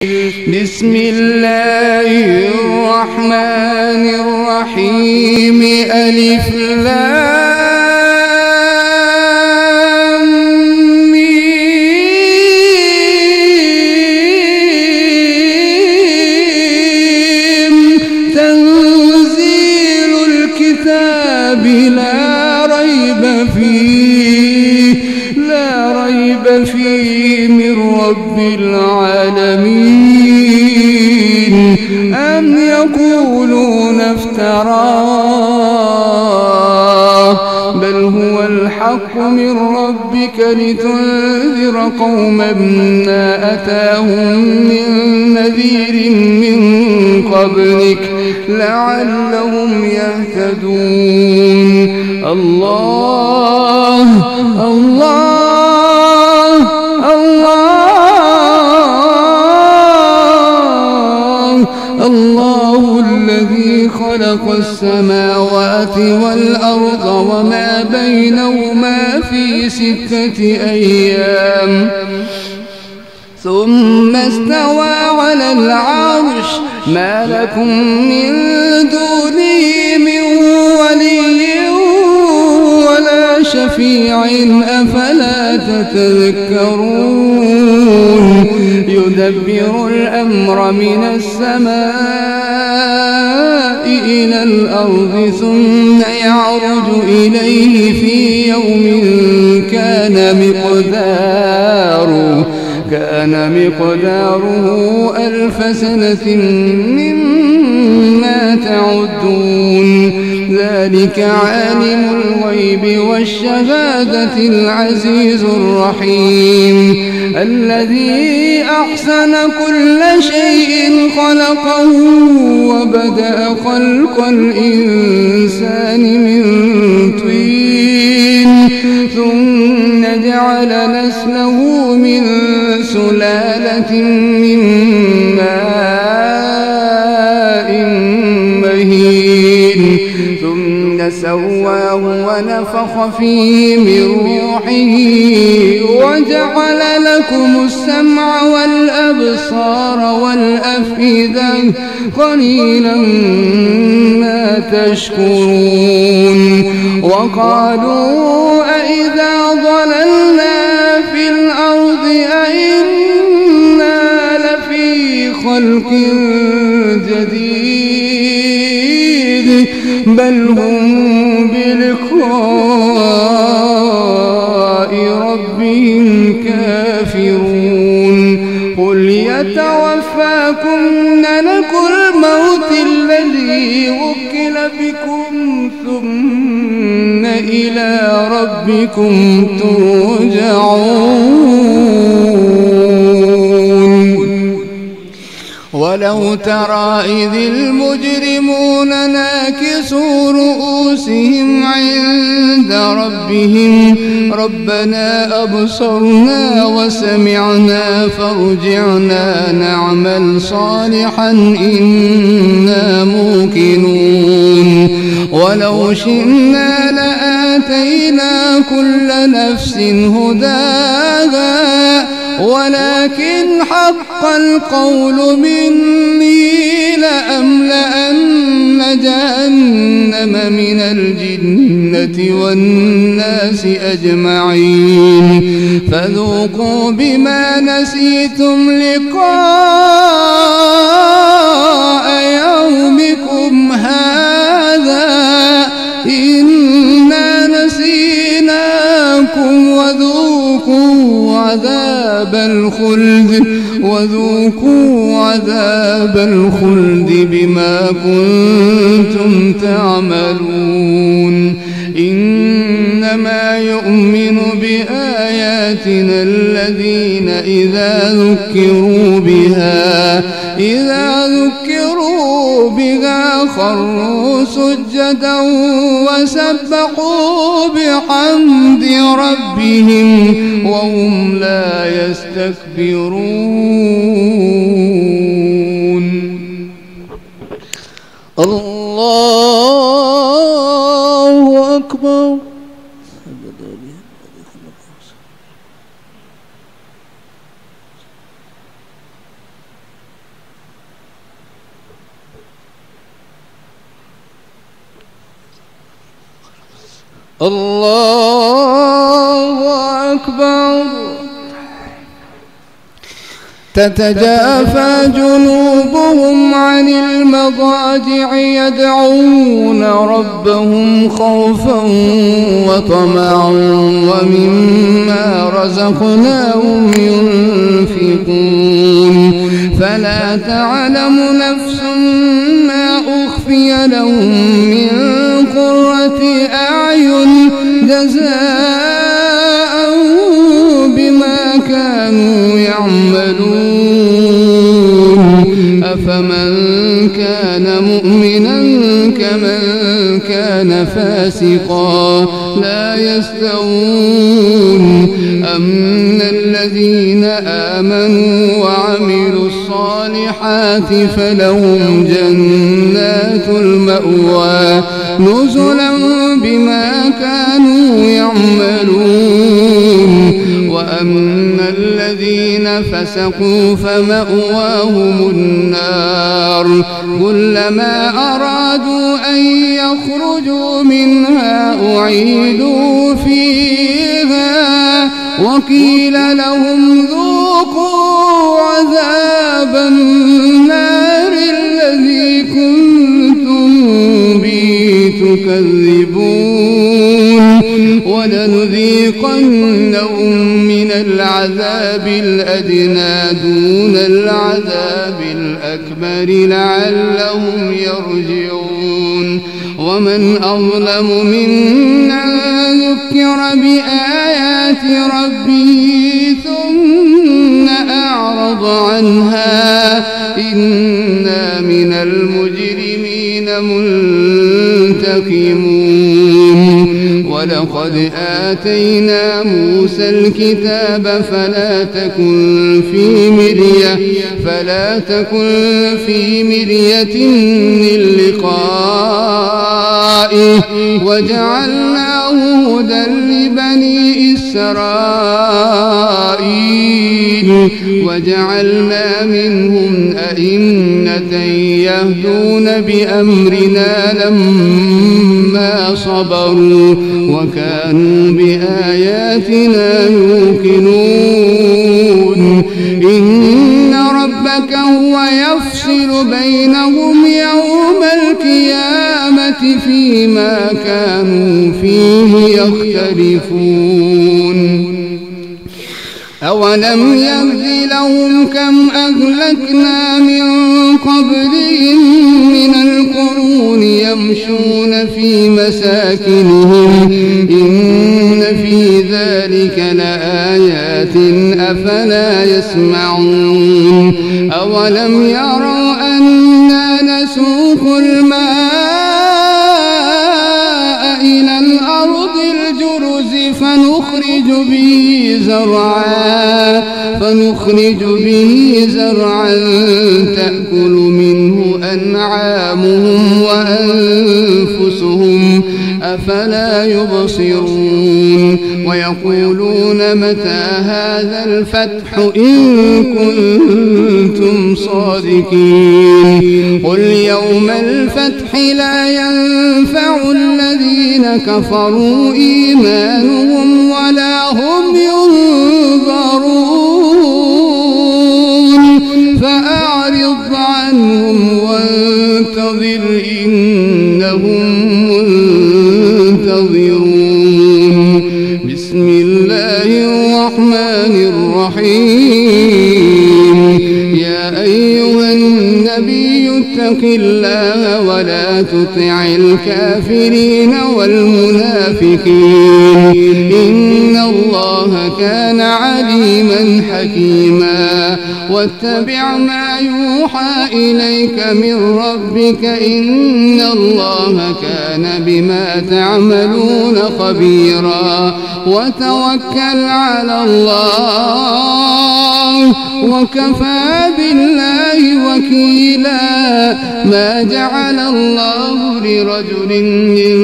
بسم الله الرحمن الرحيم. ألف لام ميم. تنزيل الكتاب لا ريب فيه من رب العالمين. أم يقولون افتراه بل هو الحق من ربك لتنذر قوما ما أتاهم من نذير من قبلك لعلهم يهتدون. الله الذي خلق السماوات والأرض وما بينهما في 6 أيام ثم استوى على العرش. ما لكم من دونه من ولي ولا شفيع أفلا تتذكرون. يدبر الأمر من السماء إلى الأرض ثم يعرج إليه في يوم كان مقداره 1000 سنة مما تعدون. ذلك عالم الغيب والشهادة العزيز الرحيم. الذي أحسن كل شيء خلقه وبدأ خلق الإنسان من طين ثم جعل نسله من سلالة من ماء مهين ثم سواه ونفخ فيه من روحه وجعل لكم السمع والأبصار والأفئدة قليلا ما تشكرون. وقالوا أئذا ضللنا في الأرض أئنا لفي خلق جديد بل هم بلقاء ربهم كافرون. قل يتوفاكم ملك الموت الذي وكل بكم ثم إلى ربكم ترجعون. ولو ترى إذ المجرمون ناكسوا رؤوسهم عند ربهم ربنا أبصرنا وسمعنا فارجعنا نعمل صالحا إنا موقنون. ولو شئنا لآتينا كل نفس هداها ولكن حق القول مني لأملأن جهنم من الجنة والناس أجمعين. فذوقوا بما نسيتم لقاء يومكم هذا إنا نسيناكم وذوقوا عذاب الخلد بما كنتم تعملون. إنما يؤمن بآياتنا الذين إذا ذكروا بها خروا سجدا وسبحوا بحمد ربهم وهم لا يستكبرون. الله أكبر. الله أكبر. تتجافى جنوبهم عن المضاجع يدعون ربهم خوفا وطمعا ومما رزقناهم ينفقون فلا تعلم نفس ما أخفي لهم من قرة أعين جزاء بما كانوا يعملون. أفمن كان مؤمنا كمن كان فاسقا لا يستوون. أما الذين آمنوا وعملوا الصالحات فلهم جنات المأوى نزلا بما كانوا يعملون. وأما الذين فسقوا فمأواهم النار كلما أرادوا أن يخرجوا منها أعيدوا فيها وقيل لهم ذوقوا عذاب النار الذي كنتم به تكذبون. ولنذيقنهم من العذاب الأدنى دون العذاب الأكبر لعلهم يرجعون. ومن أظلم ممن ذكر بآيات ربه ثم أعرض عنها إنا من المجرمين منتقمون. ولقد آتينا موسى الكتاب فلا تكن في مرية من لقائه وجعلناه هدى لبني إسرائيل وجعلنا منهم أئمة يهدون بأمرنا لما صبروا وكانوا بآياتنا يوقنون. إن ربك هو يفصل بينهم يوم القيامة فيما كانوا فيه يختلفون. أولم يهد لهم كم أهلكنا من قبلهم من القرون يمشون في مساكنهم إن في ذلك لآيات أفلا يسمعون. أولم يروا أنا نسوق الماء إلى الأرض الجرز فنخرج به زرعا تأكل منه أنعامهم وأنفسهم أفلا يبصرون. ويقولون متى هذا الفتح إن كنتم صادقين. قل يوم الفتح لا ينفع الذين كفروا إيمانهم ولا هم ينظرون فأعرض عنهم وانتظر إنهم منتظرون. بسم الله الرحمن الرحيم. يا أيها النبي اتق الله ولا تطع الكافرين والمنافقين إن الله كان عليما حكيما. واتبع ما يوحى إليك من ربك إن الله كان بما تعملون خبيرا. وتوكل على الله وكفى بالله وكيلا. ما جعل الله لرجل من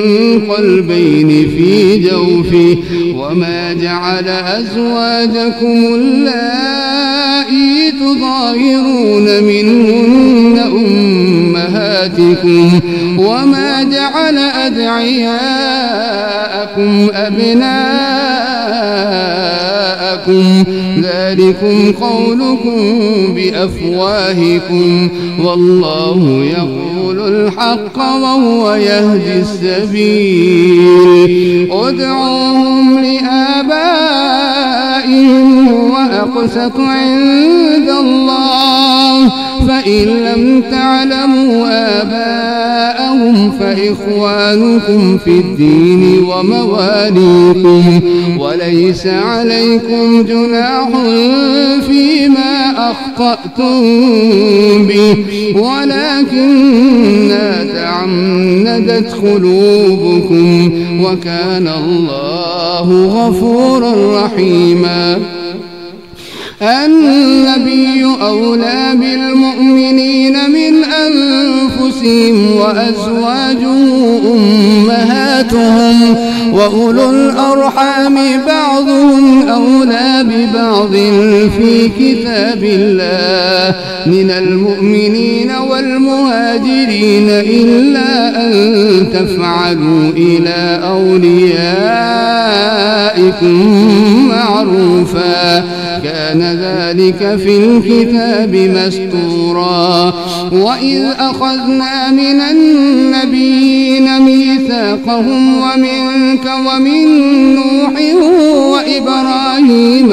قلبين في جوفه وما جعل أزواجكم اللائي تظاهرون منهن أمهاتكم وما جعل أدعياءكم أبناءكم ذلكم قولكم بأفواهكم والله يقول الحق وهو يهدي السبيل ادعوهم لآبائهم وأقسط عند الله فإن لم تعلموا آباءهم فإخوانكم في الدين ومواليكم وليس عليكم جناح فيما أخطأتم به ولكن ما تعمدت قلوبكم وكان الله غفورا رحيما. النبي أولى بالمؤمنين من أنفسهم وأزواجه أمهاتهم وأولو الأرحام بعضهم أولى ببعض في كتاب الله من المؤمنين والمهاجرين إلا أن تفعلوا إلى أوليائكم معروفا كان ذلك في الكتاب مسطورا. وإذ أخذنا من النبيين ميثاقهم ومنك ومن نوح وإبراهيم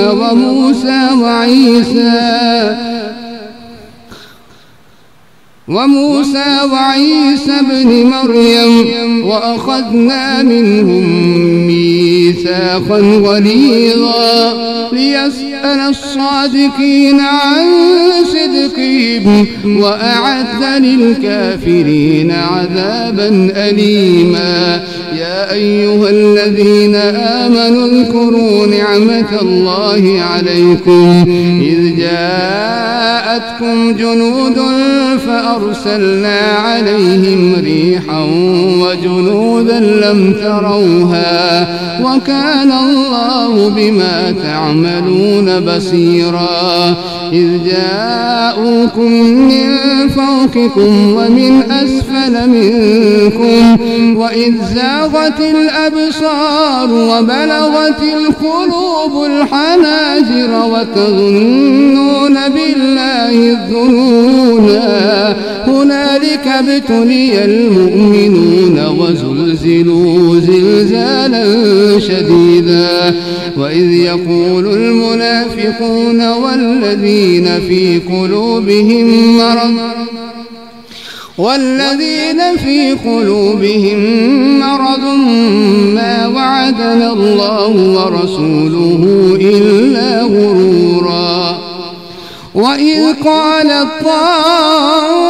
وموسى وعيسى ابن مريم وأخذنا منهم ميثاقا غليظا ليسأل الصادقين عن صدقهم وأعد للكافرين عذابا أليما. يا أيها الذين آمنوا اذكروا نعمة الله عليكم إذ جاءتكم جنود فأرسلنا عليهم ريحا وجنودا لم تروها وكان الله بما تعملون بصيرا. إذ جاءوكم من فوقكم ومن أسفل منكم وإذ زاغت الأبصار وبلغت القلوب الحناجر وتظنون بالله الظنونا هنالك ابتلي المؤمنون وزلزلوا زلزالا شديدا. وإذ يقول المنافقون والذين في قلوبهم مرض ما وعدنا الله ورسوله إلا غرورا. وإذ قالت طائفة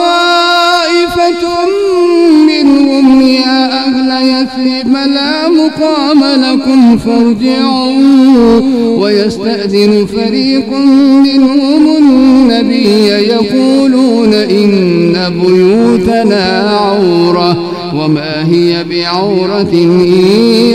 منهم يا أهل يثرب لا مقام لكم فارجعوا ويستأذن فريق منهم النبي يقولون إن بيوتنا عورة وما هي بعورة إن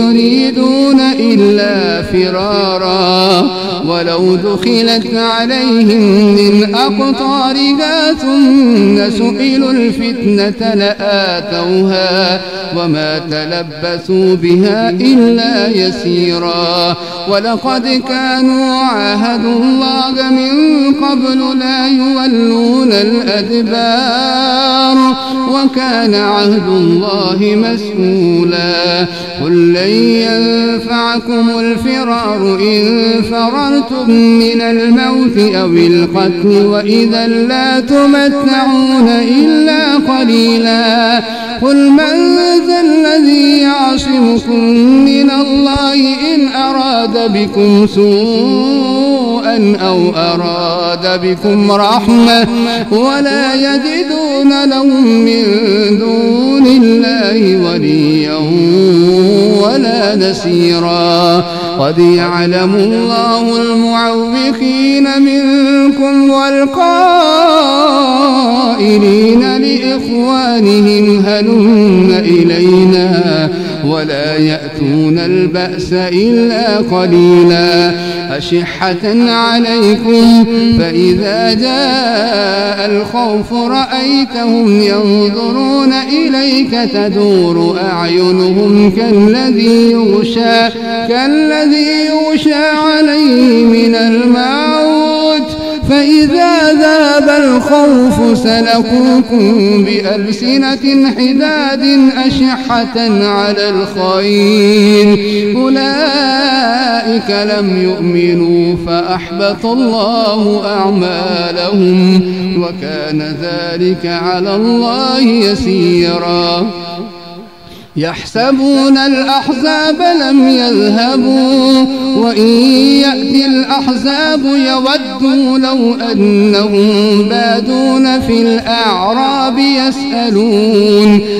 يريدون إلا فرارا ولو دخلت عليهم من أقطارها ثم سئلوا الفتنة لآتوها وما تلبثوا بها إلا يسيرا. ولقد كانوا عاهدوا الله من قبل لا يولون الأدبار وكان عهد الله مسؤولا. قل لن ينفعكم الفرار إن فررتم من الموت أو القتل وإذا لا تمتعون إلا قليلا. قل من ذا الذي يعصمكم من الله إن أراد بكم سوءا أو أراد بكم رحمة ولا يجدون لهم من دون الله وليا ولا نصيرا. قد يعلم الله المعوقين منكم والقائلين لإخوانهم هلم إلينا ولا يأتون البأس إلا قليلا. أشحة عليكم فإذا جاء الخوف رأيتهم ينظرون إليك تدور أعينهم كالذي يغشى عليه من الموت فإذا ذاب الخوف سلكوكم بألسنة حداد أشحة على الخير أولئك لم يؤمنوا فأحبط الله أعمالهم وكان ذلك على الله يسيرا يحسبون الأحزاب لم يذهبوا وإن يأتي الأحزاب يودوا لو أنهم بادون في الأعراب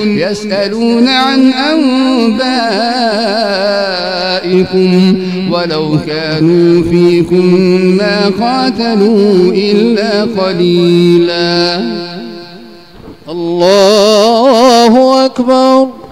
يسألون عن أنبائكم ولو كانوا فيكم ما قاتلوا إلا قليلا. الله أكبر.